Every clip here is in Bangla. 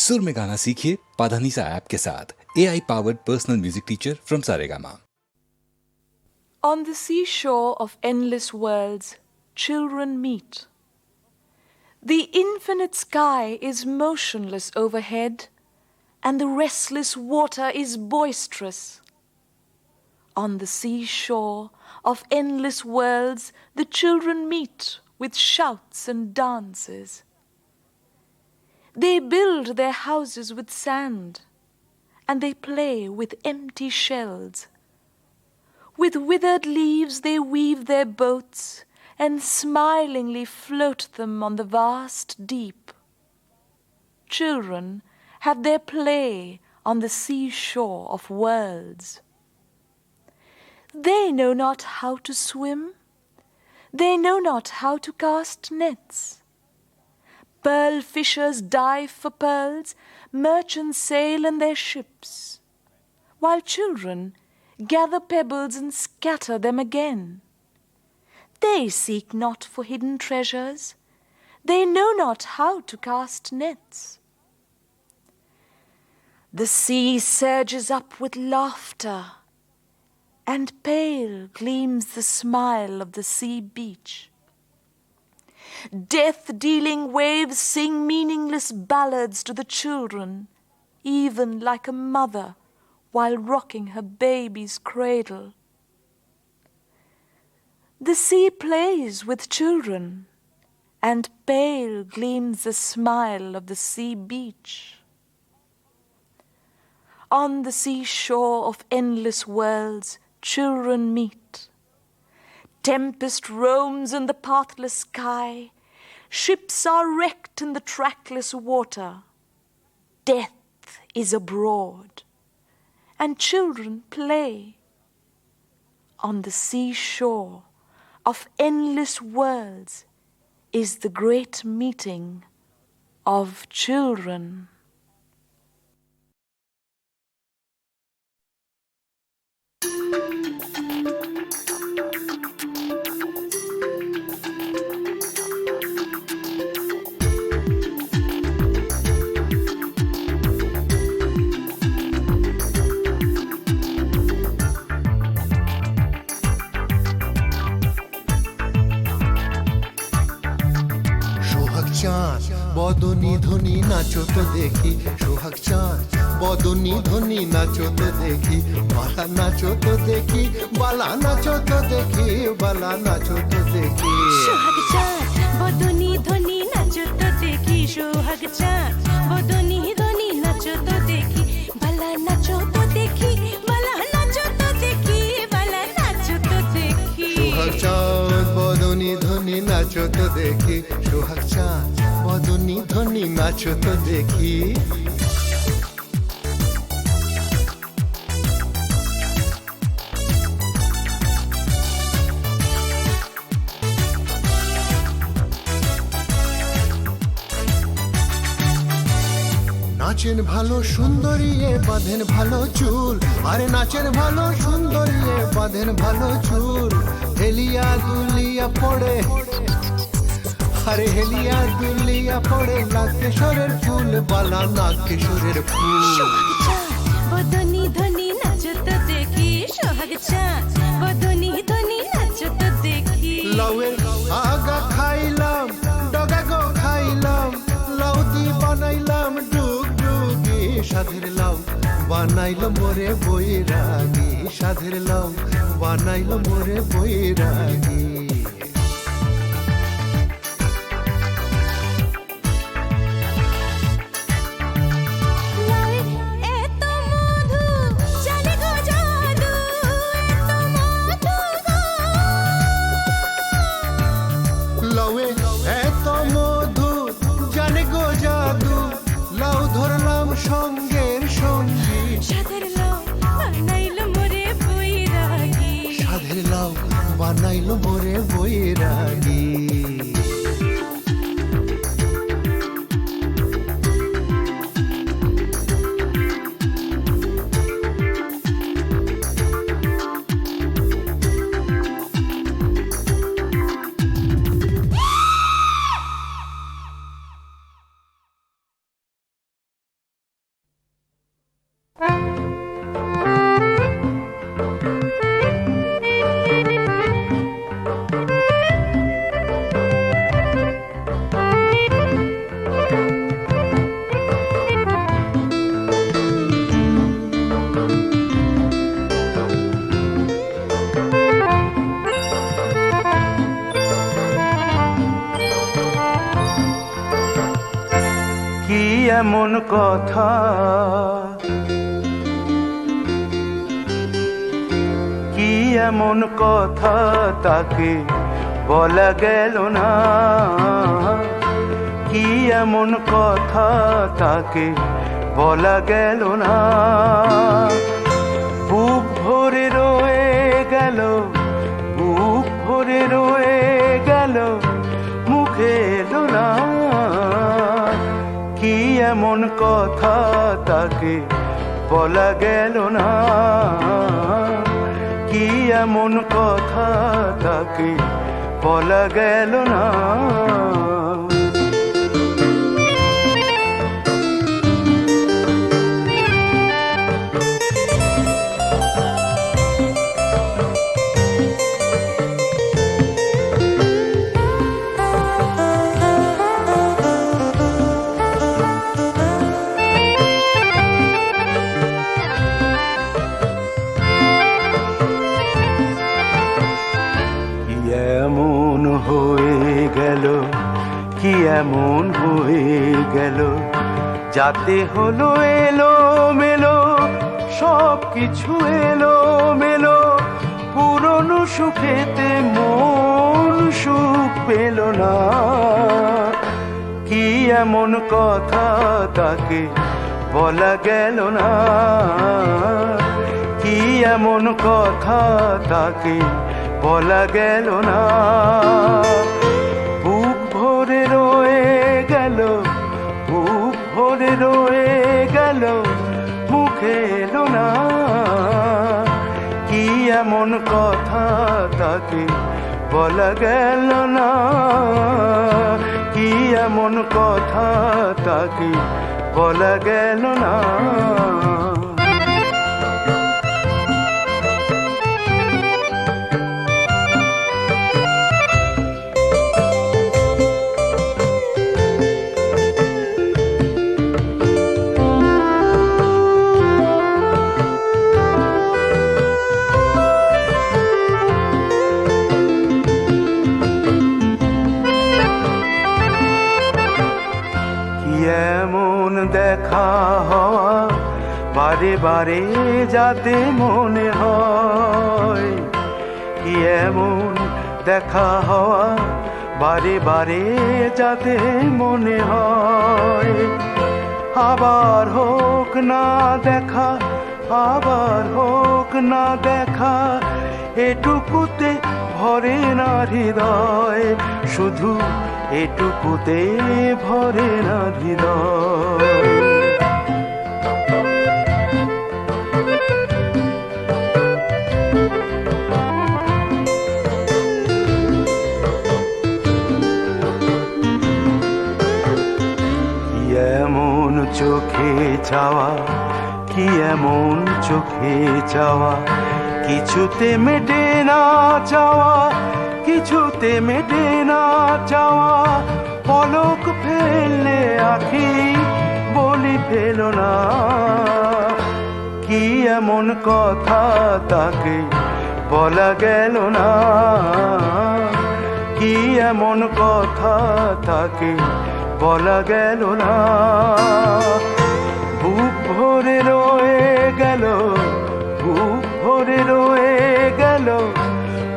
सुर में गाना सीखिए पाधानीसा ऐप के साथ AI powered personal music teacher from Saregama. On the seashore of endless worlds, children meet. The infinite sky is motionless overhead, and the restless water is boisterous. On the seashore of endless worlds, the children meet with shouts and dances. They build their houses with sand, and they play with empty shells. With withered leaves they weave their boats, and smilingly float them on the vast deep. Children have their play on the seashore of worlds. They know not how to swim, they know not how to cast nets. Pearl fishers dive for pearls, merchants sail in their ships, while children gather pebbles and scatter them again. They seek not for hidden treasures, they know not how to cast nets. The sea surges up with laughter, and pale gleams the smile of the sea beach. Death-dealing waves sing meaningless ballads to the children, even like a mother while rocking her baby's cradle. The sea plays with children, and pale gleams the smile of the sea beach. On the seashore of endless worlds, children meet. Tempest roams in the pathless sky. Ships are wrecked in the trackless water. Death is abroad, and children play. On the seashore of endless worlds is the great meeting of children. চাঁদ বদনী ধ্বনি নাচো তো দেখি, সোহাগ চাঁদ বদনী ধ্বনি নাচো তো দেখি, বালা নাচো তো দেখি, বালা নাচো তো দেখি, বালা নাচো তো দেখি। সোহাগ চাঁদ বদনী ধ্বনি নাচো তো দেখি, সোহাগ চাঁদ বদনী ধ্বনি নাচো তো দেখি, বালা নাচো তো দেখি, বালা নাচো তো দেখি, বালা নাচো তো দেখি। সোহাগ চাঁদ বদনী ধ্বনি নাচো তো দেখি, সোহাগ চাঁদ বদনী ধ্বনি নাচো তো দেখি। নাচেন ভালো সুন্দরী এ বাঁধেন ভালো চুল, আরে নাচেন ভালো সুন্দরী এ বাঁধেন ভালো চুল। হেলিয়া দুলিয়া পড়ে, আরে হেলিয়া দুলিয়া পড়ে, নাকেশ্বরের ফুল বালা নাকেশ্বরের ফুল। সোহাগ চাঁদ বদনী ধ্বনি নাচো তো দেখি, সোহাগ চাঁদ বদনী ধ্বনি নাচো তো দেখি। লাউয়ের আগা খাইলাম, ডগা গো খাইলাম, লাউ দি বানাইলাম ডুগডুগি। সাধের লাউ বানাইলো মোরে বৈরাগী, সাধের লাউ বানাইলো মোরে বৈরাগী। লাউয়ে এত মধু জানে গো জাদু, লাউ ধরলাম সঙ্গের সঙ্গী। সাধের লাউ বানাইলো মোরে বৈরাগী, সাধের লাউ বানাইলো মোরে বৈরাগী। কি এমন কথা কি এমন কথা তাকে বলা গেল না কি এমন কথা তাকে বলা গেল না বুক ভরে রয়ে গেল বুক ভরে রয়ে গেল মুখে এলো না কি এমন কথা তাকে বলা গেল না কি এমন কথা তাকে বলা গেল না কি এমন হয়ে গেল যাতে হলো এলো মেলো সব কিছু এলো মেলো পুরনো সুখেতে মন সুখ পেল না কি এমন কথা তাকে বলা গেল না কি এমন কথা তাকে বলা গেল না বুক ভরে রয়ে গেল বুক ভরে রয়ে গেল মুখে এলো না কি এমন কথা তাকে বলা গেল না কি এমন কথা তাকে বলা গেল না দেখা হওয়া বারে বারে যাতে মনে হয় কি এমন দেখা হওয়া বারে বারে যাতে মনে হয় আবার হোক না দেখা আবার হোক না দেখা এটুকুতে ভরে না হৃদয় শুধু এটুকুতে ভরে না হৃদয় এমন চোখে চাওয়া কি এমন চোখে চাওয়া কিছুতে মেটে না চাওয়া কিছুতে মেটে না চাওয়া পলক ফেললে আখি বলি ফেল না কি এমন কথা তাকে বলা গেল না কি এমন কথা তাকে বলা গেল না বুক ভরে রয়ে গেল বুক ভরে রয়ে গেল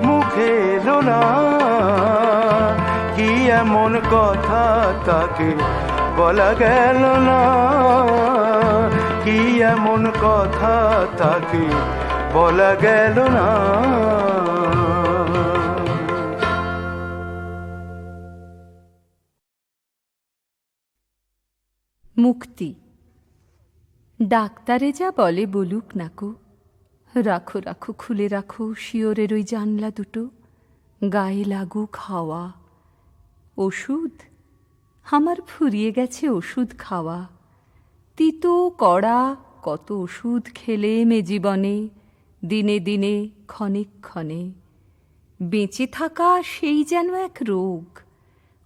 মুখে এলো না কি এমন কথা তাকে বলা গেল না কি এমন কথা তাকে বলা গেল না মুক্তি ডাক্তারে যা বলে বলুক নাকো রাখো রাখো খুলে রাখো শিওরের ওই জানলা দুটো গায়ে লাগুক হাওয়া ওষুধ আমার ফুরিয়ে গেছে ওষুধ খাওয়া তিতো কড়া কত ওষুধ খেলেম এ জীবনে, দিনে দিনে ক্ষণে ক্ষণে। বেঁচে থাকা সেই যেন এক রোগ,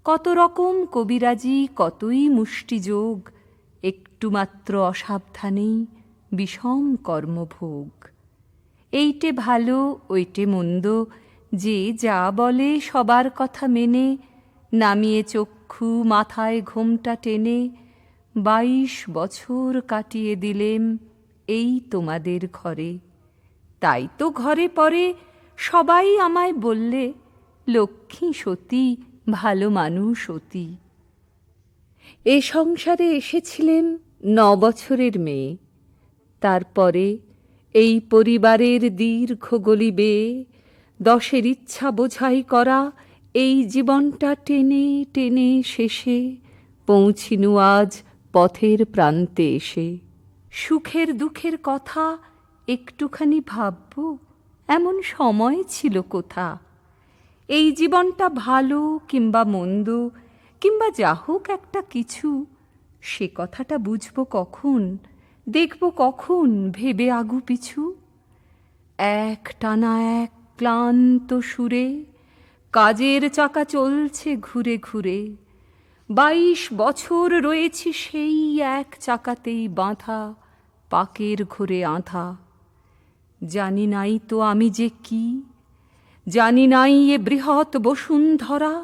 কত রকম কবিরাজি, কতই মুষ্টিযোগ, একটু মাত্র অসাবধানেই বিষম কর্মভোগ। এইটে ভালো ওইটে মন্দ, যে যা বলে সবার কথা মেনে, নামিয়ে চক্ষু মাথায় ঘোমটা টেনে 22 বছর কাটিয়ে দিলেম এই তোমাদের ঘরে। তাই তো ঘরে পরে সবাই আমায় বললে, লক্ষ্মী সতী, ভালো মানুষ অতি। এ সংসারে এসেছিলেম 9 বছরের মেয়ে, তারপরে এই পরিবারের দীর্ঘ গলি বেয়ে 10-এর ইচ্ছা বোঝাই করা এই জীবনটা টেনে টেনে শেষে পৌঁছিনু আজ পথের প্রান্তে এসে। সুখের দুঃখের কথা একটুখানি ভাবব, এমন সময় ছিল কোথা। এই জীবনটা ভালো কিংবা মন্দ, কিংবা যা হোক একটা কিছু, সে কথাটা বুঝব কখন, দেখব কখন ভেবে আগু পিছু। এক টানা এক ক্লান্ত সুরে কাজের চাকা চলছে ঘুরে ঘুরে, 22 বছর রয়েছি সেই এক চাকাতেই বাঁধা, পাকের ঘোরে আঁধা। জানি নাই তো আমি যে কি, জানি নাই এ বৃহৎ বসুন্ধরা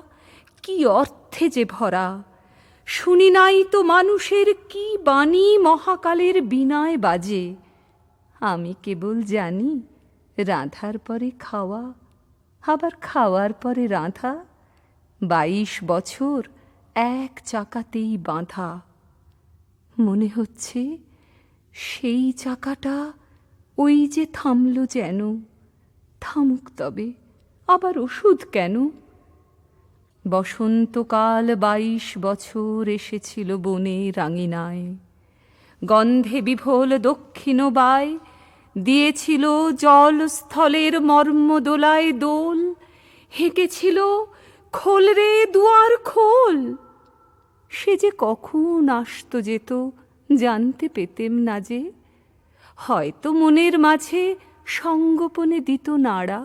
কি অর্থে যে ভরা। শুনি নাই তো মানুষের কি বাণী মহাকালের বীণায় বাজে। আমি কেবল জানি রাঁধার পরে খাওয়া, আবার খাওয়ার পরে রাঁধা, 22 বছর এক চাকাতেই বাঁধা। মনে হচ্ছে সেই চাকাটা ওই যে থামল যেন, থামুক তবে, আবার ওষুধ কেন। বসন্তকাল 22 বছর এসেছিল বনে রাঙিনায়, গন্ধে বিভোল দক্ষিণ বায় দিয়েছিল জল স্থলের মর্ম দোলায় দোল, হেঁকেছিল খোল রে দুয়ার খোল। সে যে কখন আসত যেত জানতে পেতেম না যে, হয়তো মনের মাঝে সঙ্গোপনে দিত নাড়া,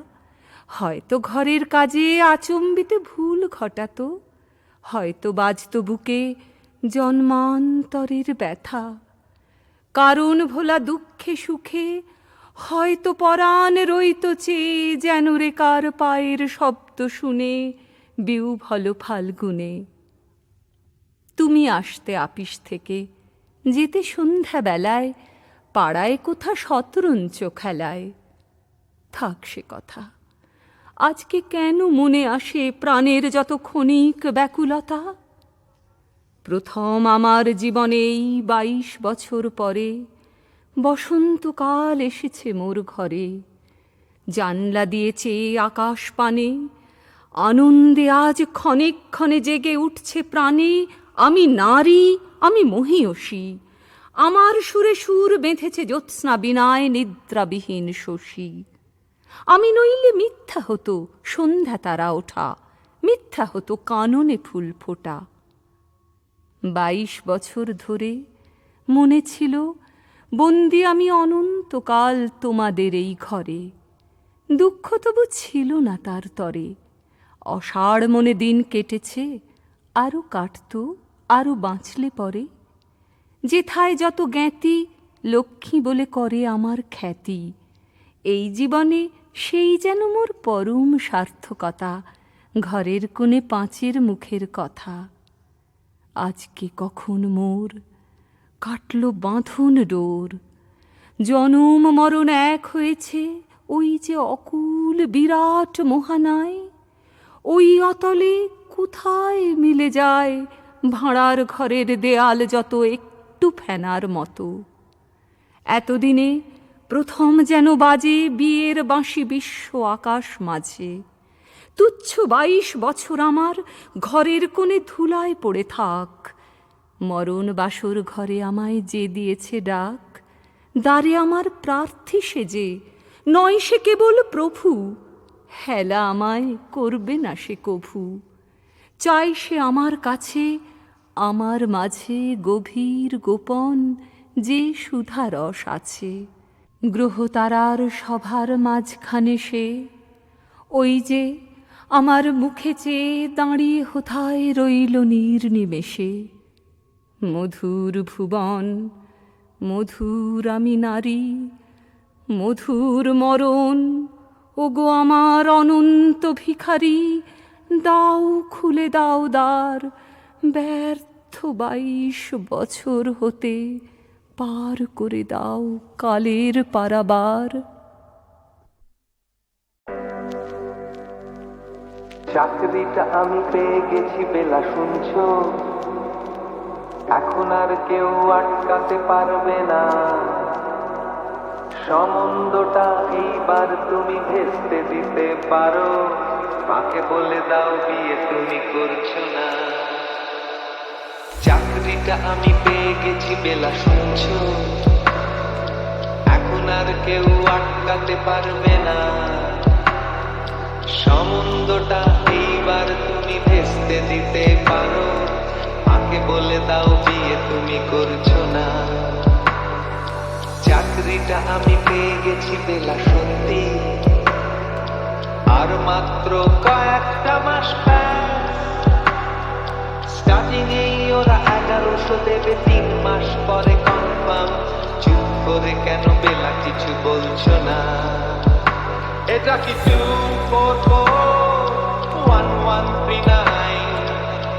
হয়তো ঘরের কাজে আচম্বিতে ভুল ঘটাত, হয়তো বাজত বুকে জন্মান্তরের ব্যথা। কারণ ভোলা দুঃখে সুখে হয়তো পরাণ রইত চেয়ে, যেন রে কার পায়ের শব্দ শুনে বিউভল ফাল্গুনে। তুমি আসতে আপিস থেকে, যেতে সন্ধ্যা বেলায় পাড়ায় কোথা শতরঞ্চ খেলায়। থাক সে কথা, আজকে কেন মনে আসে প্রাণের যত ক্ষণিক ব্যাকুলতা। প্রথম আমার জীবনে এই 22 বছর পরে বসন্তকাল এসেছে মোর ঘরে। জানলা দিয়েছে আকাশ পানে, আনন্দে আজ ক্ষণে ক্ষণে জেগে উঠছে প্রাণে। আমি নারী, আমি মহীয়সী, আমার সুরে সুর বেঁধেছে জ্যোৎস্না বিনায় নিদ্রাবিহীন শশী। আমি নইলে মিথ্যা হতো সন্ধ্যা তারা ওঠা, মিথ্যা হতো কাননে ফুল ফোটা। 22 বছর ধরে মনে ছিল বন্দি আমি অনন্তকাল তোমাদের এই ঘরে। দুঃখ তবু ছিল না তার তরে, অষাঢ় মনে দিন কেটেছে, আরও কাটত, আরও বাঁচলে পরে। যেথায় যত জ্ঞাতি লক্ষ্মী বলে করে আমার খ্যাতি, এই জীবনে সেই যেন মোর পরম সার্থকতা, ঘরের কোণে 5 মুখের কথা। আজকে কখন মোর কাটল বাঁধন ডোর, জনম মরণ এক হয়েছে ওই যে অকুল বিরাট মহানায়। ওই অতলে কোথায় মিলে যায় ভাঁড়ার ঘরের দেয়াল যত একটু ফেনার মতো। এতদিনে প্রথম যেন বাজে বিয়ের বাঁশি বিশ্ব আকাশ মাঝে। তুচ্ছ 22 বছর আমার ঘরের কোণে ধুলায় পড়ে থাক। মরণ বাসর ঘরে আমায় যে দিয়েছে ডাক, দ্বারে আমার প্রার্থী সেজে, নয় সে কেবল প্রভু। হেলা আমায় করবে না সে কভু, চাই সে আমার কাছে, আমার মাঝে গভীর গোপন যে সুধা রস আছে। গ্রহতারার সভার মাঝখানে সে, ওই যে আমার মুখে চেয়ে দাঁড়িয়ে হোথায় রইল নির্নিমেষে। মধুর ভুবন, মধুর আমি নারী, মধুর মরণ, ওগো আমার অনন্ত ভিখারি, দাও খুলে দাও দ্বার, ব্যর্থ 22 বছর হতে পার করে দাও কালের পারাবার। চাকরিটা আমি পেয়ে গেছি বেলা শুনছো, এখন আর কেউ আটকাতে পারবে না। সম্বন্ধটা এইবার তুমি ভেস্তে দিতে পারো, মাকে বলে দাও বিয়ে তুমি করছো না। চাকরিটা আমি পেয়ে গেছি বেলা শুনছো, এখন আর কেউ আটকাতে পারবে না। সম্বন্ধটা এইবার তুমি ভেস্তে দিতে পারো, মাকে বলে দাও বিয়ে তুমি করছো না। চাকরিটা আমি পেয়ে গেছি বেলা সত্যি, আর মাত্র কয়েকটা মাস স্টার্টিং এই ওরা 1100 দেবে, 3 মাস পরে কনফার্ম। চুপ করে কেন বেলা কিছু বলছো না? এটা কি 2441139?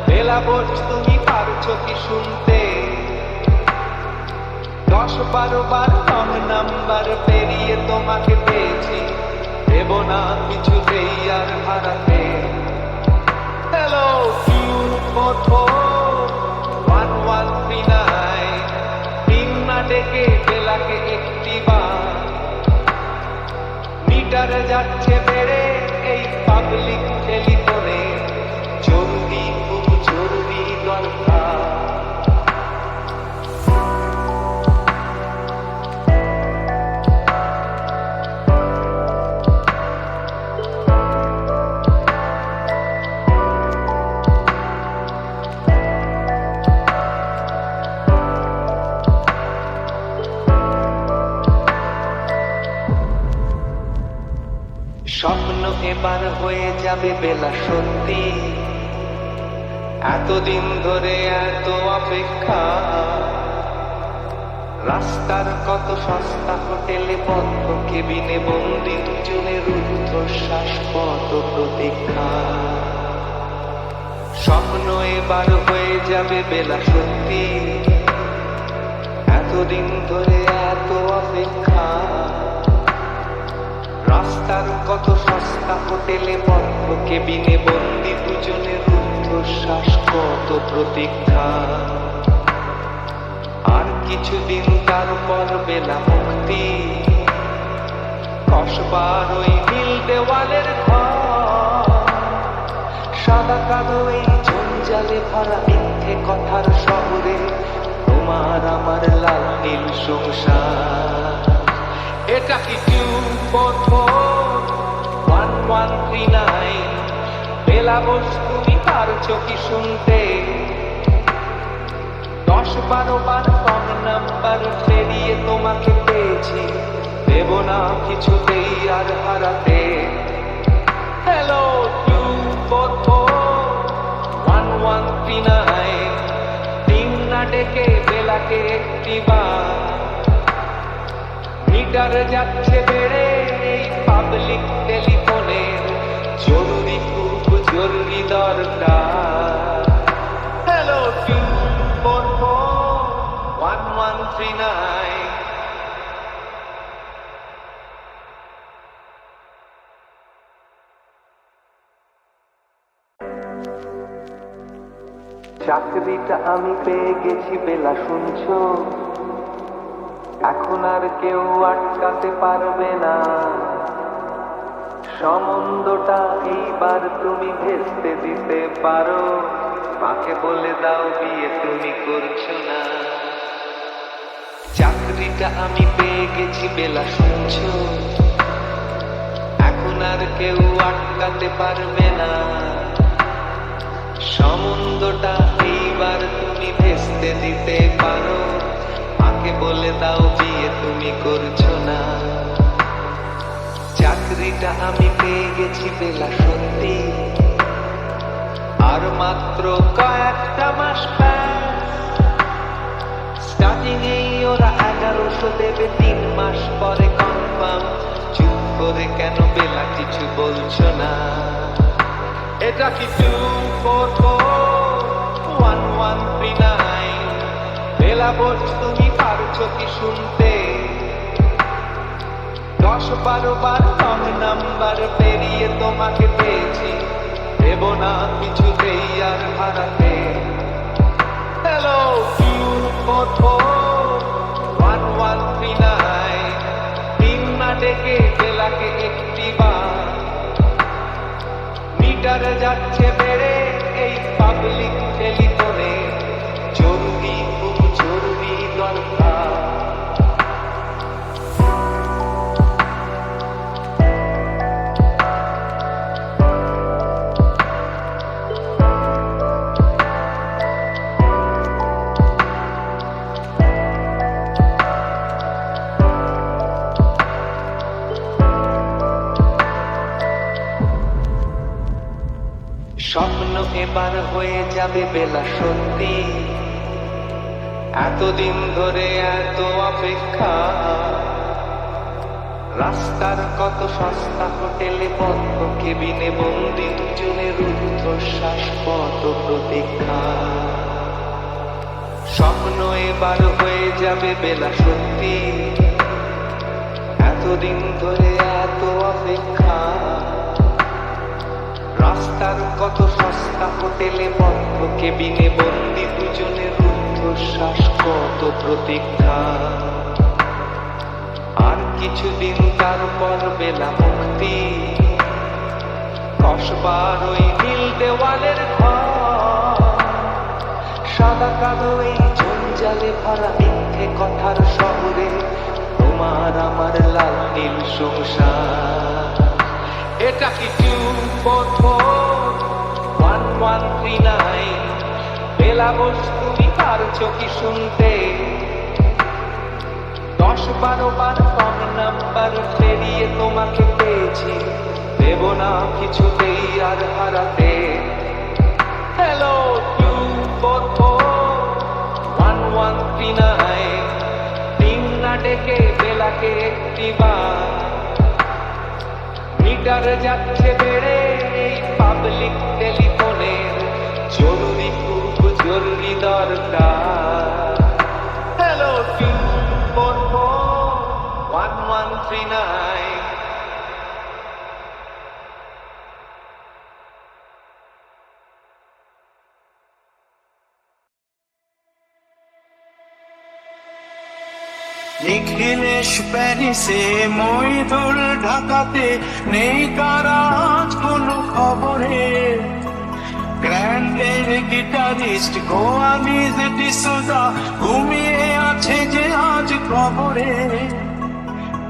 বেলা বোঝ তুমি পারছো কি শুনতে? 10-12 বার কম নাম্বার পেরিয়ে তোমাকে পেয়েছি, দেব না কিছুতেই আর হারাতে। হ্যালো 2441139, দিন না ডেকে বেলাকে একটি বার। মিটারে যাচ্ছে বেড়ে এই পাবলিক টেলিফোনে, জরুরি খুব জরুরি দরকার। স্বপ্ন এবার হয়ে যাবে বেলা সত্যি, এতদিন ধরে এত অপেক্ষা। রাস্তার কত সস্তা হোটেলে বন্ধ কেবিনে বন্দি, দুজনের রুদ্ধশ্বাস কত প্রতীক্ষা। স্বপ্ন এবার হয়ে যাবে বেলা সত্যি, এতদিন ধরে এত অপেক্ষা। রাস্তার কত সস্তা হোটেলে বন্ধ কেবিনে বন্দি, দুজনের রুদ্ধশ্বাস কত প্রতীক্ষা। আর কিছুদিন তারপর বেলা মুক্তি, কসবার ওই নীল দেওয়ালের ঘর। সাদা কালো এই জঞ্জালে ভরা মিথ্যে কথার শহরে, তোমার আমার লাল নীল সংসার। এটা কি 2441139? বেলা বোঝ তুমি পারছো কি শুনতে? 10-12 বার কম নাম্বার পেরিয়ে তোমাকে পেয়েছি, দেব না কিছুতেই আর হারাতে। হ্যালো 2441139, দিন না ডেকে বেলাকে একটি বার। মিটার যাচ্ছে বেড়ে এই পাবলিক টেলিফোনে, জরুরি খুব জরুরি দরকার। হ্যালো 2441139। চাকরিটা আমি পেয়ে গেছি বেলা শুনছো, এখন আর কেউ আটকাতে পারবে না। সম্বন্ধটা এইবার তুমি ভেস্তে দিতে পারো, মাকে বলে দাও বিয়ে তুমি করছো না। চাকরিটা আমি পেয়ে গেছি বেলা শুনছো, এখন আর কেউ আটকাতে পারবে না। সম্বন্ধটা এইবার তুমি ভেস্তে দিতে পারো, মাকে বলে দাও বিয়ে তুমি করছো না। চাকরিটা আমি পেয়ে গেছি বেলা সত্যি, আর মাত্র কয়েকটা মাস স্টার্টিং এই ওরা 1100 দেবে, 3 মাস পরে কনফার্ম। চুপ করে কেন বেলা কিছু বলছো না? এটা কি 2441139? বেলা বলছ তুমি পারছো কি শুনতে? 10-12 বার রং নাম্বার পেরিয়ে তোমাকে পেয়েছি, দেব না কিছুতেই আর হারাতে। হ্যালো 2441139, দিন না ডেকে বেলাকে একটি বার। মিটার যাচ্ছে বেড়ে এই পাবলিক টেলিফোনে, জরুরি খুব জরুরি দরকার। স্বপ্ন এবার হয়ে যাবে বেলা সত্যি, এতদিন ধরে এত অপেক্ষা। রাস্তার কত সস্তা হোটেলে বন্ধ কেবিনে বন্দি দুজনের রুদ্ধশ্বাস কত প্রতীক্ষা। স্বপ্ন এবার হয়ে যাবে বেলা সত্যি, এতদিন ধরে এত অপেক্ষা। রাস্তার কত সস্তা হোটেলে বন্ধ কেবিনে বন্দি দুজনের রুদ্ধশ্বাস কত প্রতীক্ষা। আর কিছুদিন তারপর বেলা মুক্তি, কসবার ওই নীল দেওয়ালের ঘর। সাদা কালো এই জঞ্জালে ভরা মিথ্যে কথার শহরে তোমার আমার লাল নীল সংসার। এটা কি 2441139? বেলা বস তুমি পারছো কি শুনতে? 10-12 বার রং নাম্বার পেরিয়ে তোমাকে পেয়েছি, দেব না কিছুতেই আর হারাতে। হ্যালো 2441139, দিন না ডেকে বেলাকে একটি বার। মিটার যাচ্ছে বেড়ে এই পাবলিক টেলিফোনের, জরুরি খুব জরুরি দরকার। হ্যালো 2441139। নিখিলেশ প্যারিসে, মইদুল ঢাকাতে, নেই কারাজ কোনো খবরে। গ্র্যান্ডের গিটারিস্ট গোয়ানিজ ডিসোজা ঘুমিয়ে আছে যে আজ কবরে।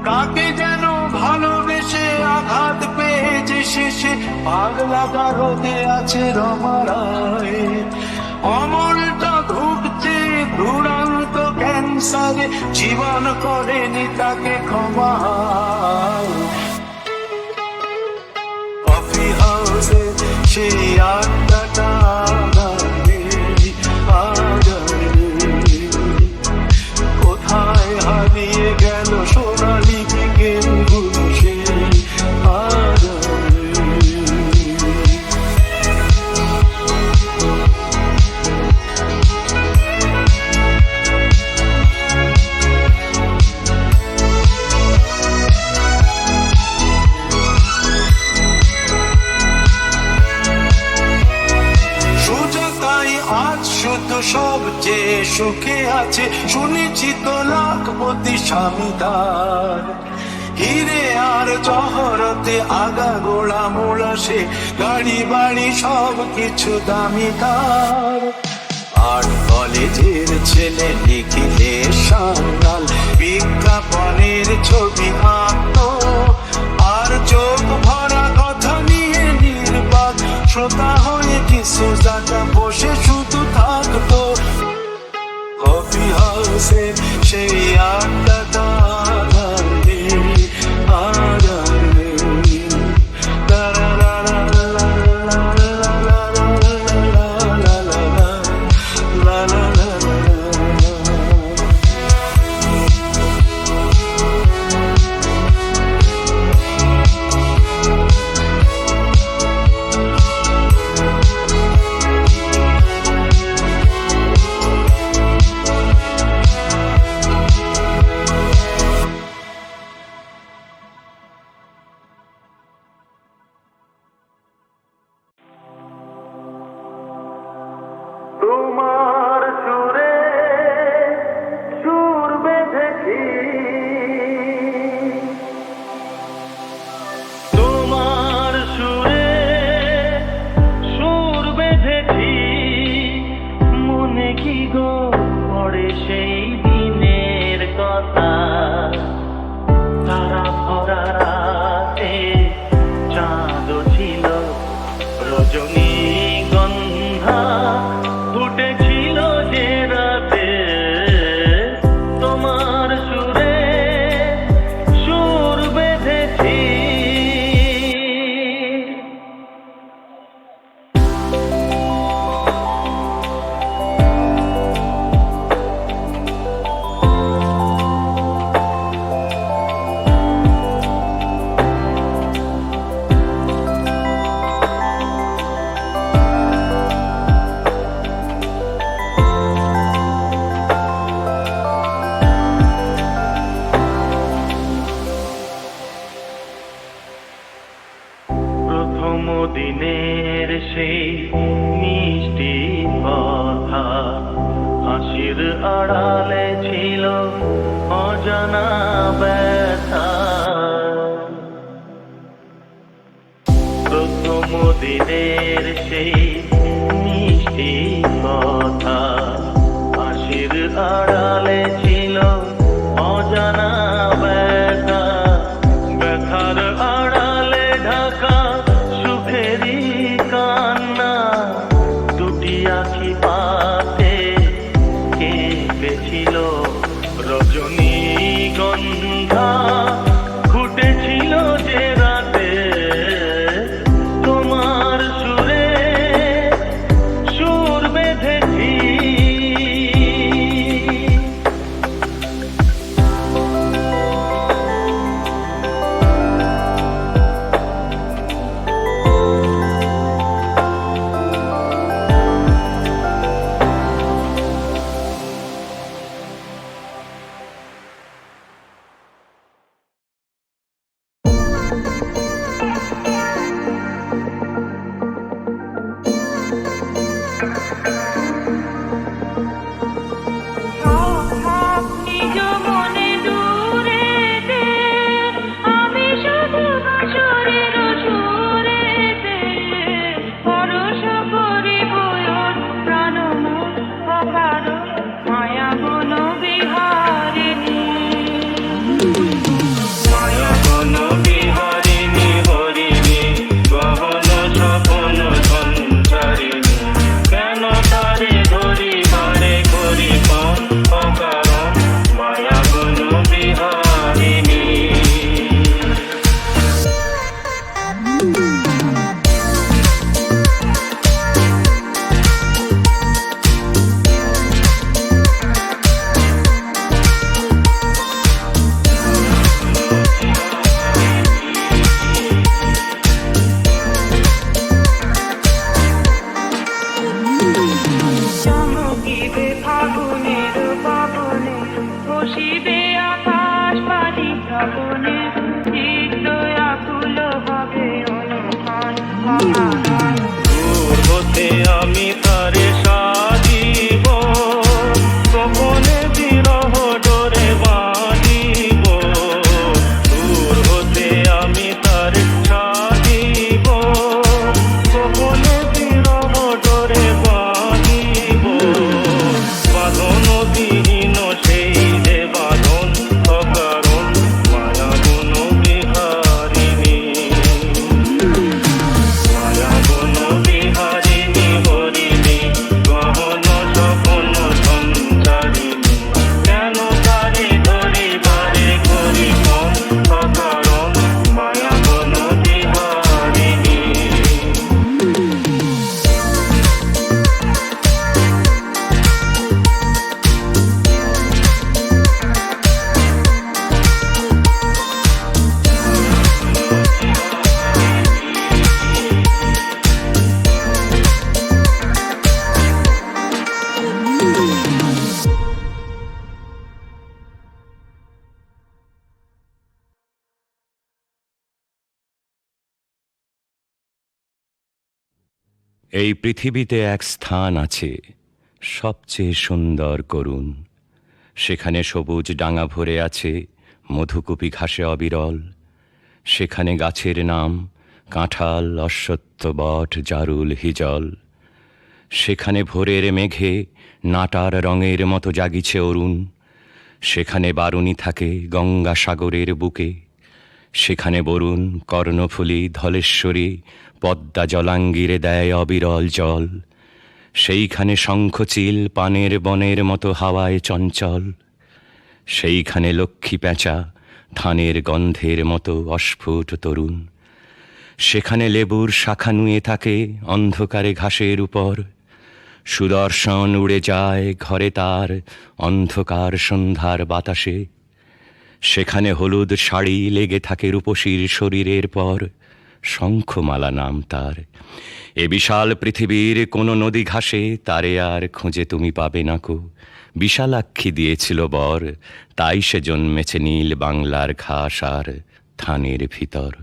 কাকে যেন ভালোবেসে আঘাত পেয়েছে শেষে, পাগলা গারদে আছে রমারায়। অমলটা ধুকছে দুরান্ত ক্যান্সারে, জীবন করেনি তাকে ক্ষমা। কফি হাউসে সেই আড্ডাটা কোথায় হারিয়ে গেল সোনালি বিকেলগুলো সেই সবচেয়ে সুখে আছে, শুনেছি তো লাখপতি স্বামীদার। হিরে আর জহরতে আগা গোড়া মোড়া সে, গাড়ি বাড়ি সব কিছু দামি তার। আর কলেজের ছেলে লিখিলে সাঙ্গাল, বিজ্ঞাপনের ছবি আঁকতো, আর চোখ ভরা কথা নিয়ে নির্বাক শ্রোতা হয়ে কিছু জায়গা বসে শুধু থাকতো। কফি হাউসে সেই তোমার সুরে সুর বেঁধেছি, মনে কি গো পড়ে সেই দিনের কথা। তারা ভরা রাতে চাঁদ ছিল, রজনীগন্ধা ফুটেছিল যে রাতে। তোমার সুরে সুর বেঁধেছি। প্রথম দিনের সেই মিষ্টি কথা, হাসির আড়ালে ছিল অজানা ব্যথা। প্রথম দিনের সেই মিষ্টি কথা, হাসির আড়ালে ছিল অজানা ব্যথা। ব্যথার আড়ালে ঢাকা সুখেরই কান্না, দুটি আখি পাতে কেঁপেছিল রজনীগন্ধা ফুটেছিল যে রাতে। তোমার সুরে সুর বেঁধেছি। নিজ মনে দূরেতে, আমি শুধু বাঁশরের সুরেতে পরশ করি বয়ন প্রাণময় অকারণ মায়া বন বিহারিণী। মায়া বন বিহারিণী হরিণী, গহন স্বপন সঞ্চারিণী। কেন তারে ধরি বারে করি পণ অকারণ, মায়া বন বিহারিণী। চমকিবে ফাগুনের পাবনে, বসিবে আকাশ পানি শ্রাবণে, চিত্ত আকুল হবে অনুক্ষণ অকারণ। দূর হতে আমি তারে সাজিব, গোপনে বিরহ ডোরে বাঁধিব। দূর হতে আমি তারে সাজিব, গোপনে বিরহ ডোরে বাঁধিব। বাঁধন বিহীন সেই যে বাঁধন অকারণ, মায়া বন বিহারিণী। মায়া বন বিহারিণী হরিণী, গহন স্বপন সঞ্চারিণী। কেন তারে ধরি বারে করি পণ অকারণ, মায়া বন বিহারিণী। এই পৃথিবীতে এক স্থান আছে সবচেয়ে সুন্দর করুণ, সেখানে সবুজ ডাঙা ভরে আছে মধুকুপি ঘাসে অবিরল, সেখানে গাছের নাম কাঁঠাল, অশ্বত্থ, বট, জারুল, হিজল। সেখানে ভোরের মেঘে নাটার রঙের মতো জাগিছে অরুণ, সেখানে বারুণী থাকে গঙ্গা সাগরের বুকে। সেখানে বরুণ, কর্ণফুলী, ধলেশ্বরী, পদ্মা জলাঙ্গিরে দেয় অবিরল জল। সেইখানে শঙ্খচিল পানের বনের মতো হাওয়ায় চঞ্চল। সেইখানে লক্ষ্মী পেঁচা ধানের গন্ধের মতো অস্ফুট তরুণ। সেখানে লেবুর শাখা নুয়ে থাকে অন্ধকারে ঘাসের উপর। সুদর্শন উড়ে যায় ঘরে তার অন্ধকার সন্ধ্যার বাতাসে। সেখানে হলুদ শাড়ি লেগে থাকে রূপসীর শরীরের পর, শঙ্খমালা নাম তার। এ বিশাল পৃথিবীর কোন নদী ঘাসে তারে আর খুঁজে তুমি পাবে না কো। বিশালাক্ষী দিয়েছিল বর, তাই সে জন্মেছে নীল বাংলার ঘাস আর ধানের ভিতর।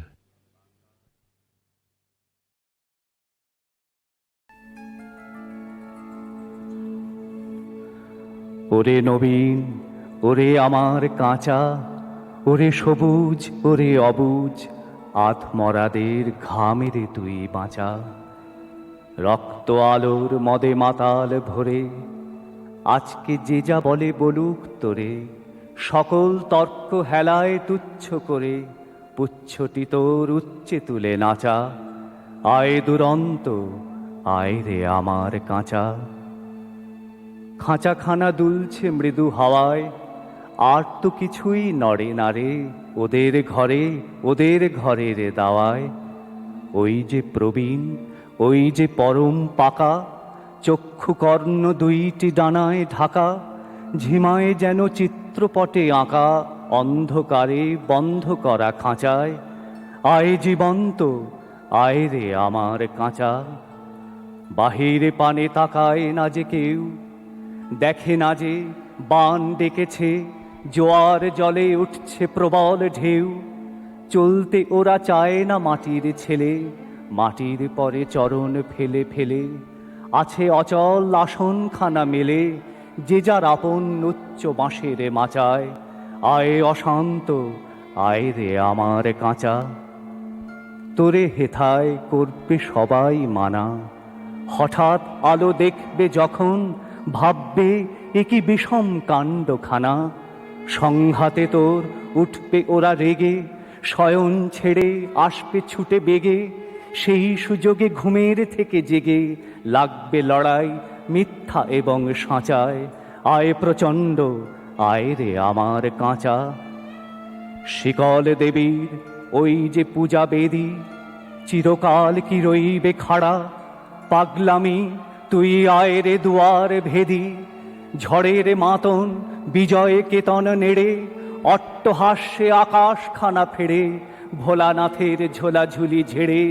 ওরে নবীন, ওরে আমার কাঁচা, ওরে সবুজ, ওরে অবুজ, আধমরাদের ঘামেরে তুই বাঁচা। রক্ত আলোর মদে মাতাল ভরে আজকে যে যা বলে বলুক তোরে, সকল তর্ক হেলায় তুচ্ছ করে পুচ্ছটি তোর উচ্চে তুলে নাচা। আয় দুরন্ত, আয় রে আমার কাঁচা। খাঁচাখানা দুলছে মৃদু হাওয়ায়, আর তো কিছুই নড়ে না রে ওদের ঘরে, ওদের ঘরের দাওয়ায়। ওই যে প্রবীণ, ওই যে পরম পাকা, চক্ষু কর্ণ দুইটি ডানায় ঢাকা, ঝিমায় যেন চিত্রপটে আঁকা অন্ধকারে বন্ধ করা খাঁচায়। আয় জীবন্ত, আয় রে আমার কাঁচা। বাহিরে পানে তাকায় না যে কেউ, দেখে না যে বান ডেকেছে, জোয়ার জলে উঠছে প্রবল ঢেউ। চলতে ওরা চায় না মাটির ছেলে, মাটির পরে চরণ ফেলে ফেলে আছে অচল আসনখানা মেলে, যে যার আপন উচ্চ বাঁশের মাচায়। আয় অশান্ত, আয় রে আমার কাঁচা। তোরে হেথায় করবে সবাই মানা, হঠাৎ আলো দেখবে যখন ভাববে এ কি বিষম কাণ্ডখানা। সংঘাতে তোর উঠবে ওরা রেগে, শয়ন ছেড়ে আসবে ছুটে বেগে। সেই সুযোগে ঘুমের থেকে জেগে লাগবে লড়াই মিথ্যা এবং সাঁচায়। আয় প্রচণ্ড, আয় রে আমার কাঁচা। শিকল দেবীর ওই যে পূজা বেদী, চিরকাল কি রইবে খাড়া। পাগলামি তুই আয় রে দুয়ার ভেদি, ঝড়ের মাতন বিজয় কেতন নেড়ে অট্টহাস্যে আকাশখানা ফেড়ে। ভোলানাথের ঝোলাঝুলি ঝেড়ে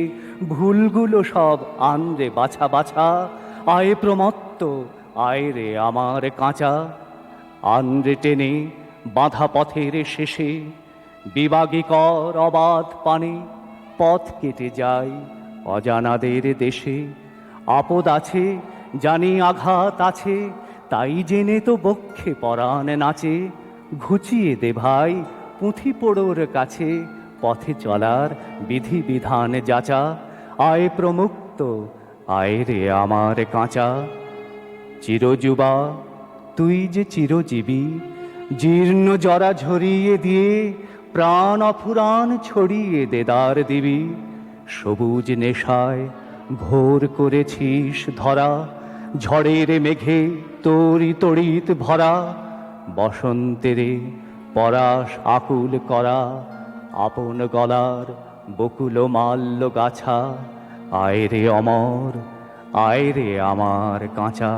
ভুলগুলো সব আনরে বাছা বাছা। আয় প্রমত্ত, আয় রে আমার কাঁচা। আনরে টেনে বাঁধা পথের শেষে বিবাগীকর অবাধ পানে পথ কেটে যায় অজানাদের দেশে। আপদ আছে জানি, আঘাত আছে, তাই জেনে তো বক্ষে পরাণ নাচে। ঘুচিয়ে দে ভাই পুঁথি পোড়োর কাছে, পথে চলার বিধি বিধান যাচা। আয় প্রমুক্ত, আয় রে আমার কাঁচা। চিরযুবা তুই যে চিরজীবী, জীর্ণ জরা ঝরিয়ে দিয়ে প্রাণ অফুরান ছড়িয়ে দেদার দিবি। সবুজ নেশায় ভোর করেছিস ধরা, ঝড়ের মেঘে তোরি তড়িৎ ভরা। বসন্তেরে পরাশ আকুল করা, আপন গলার বকুল মাল্য গাছা। আয় রে অমর, আয় রে আমার কাঁচা।